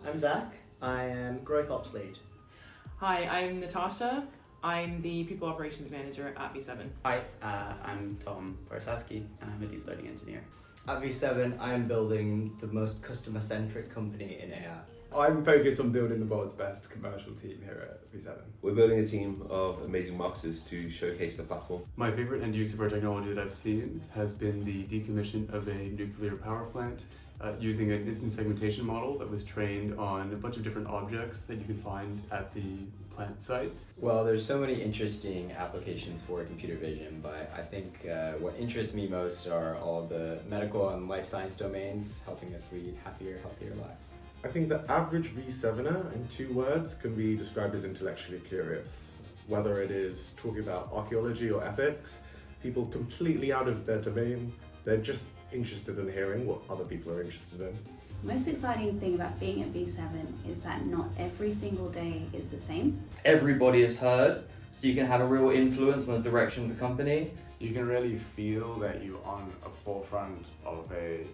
I'm Zach. I am Growth Ops Lead. Hi, I'm Natasha. I'm the People Operations Manager at V7. Hi, I'm Tom Borosowski and I'm a deep learning engineer. At V7, I am building the most customer-centric company in AI. I'm focused on building the world's best commercial team here at V7. We're building a team of amazing marketers to showcase the platform. My favorite end use of our technology that I've seen has been the decommission of a nuclear power plant using an instant segmentation model that was trained on a bunch of different objects that you can find at the plant site. Well, there's so many interesting applications for computer vision, but I think what interests me most are all the medical and life science domains, helping us lead happier, healthier lives. I think the average V7er in 2 words can be described as intellectually curious. Whether it is talking about archaeology or ethics, people completely out of their domain, they're just interested in hearing what other people are interested in. Most exciting thing about being at V7 is that not every single day is the same. Everybody is heard, so you can have a real influence on the direction of the company. You can really feel that you're on a forefront of a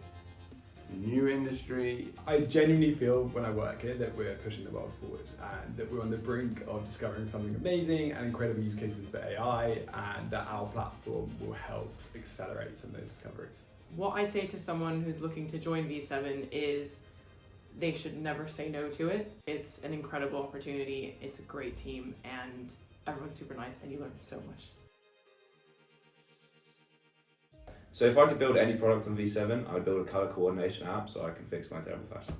new industry. I genuinely feel when I work here that we're pushing the world forward and that we're on the brink of discovering something amazing and incredible use cases for AI, and that our platform will help accelerate some of those discoveries. What I'd say to someone who's looking to join V7 is they should never say no to it. It's an incredible opportunity, it's a great team, and everyone's super nice and you learn so much. So if I could build any product on V7, I would build a color coordination app so I can fix my terrible fashion.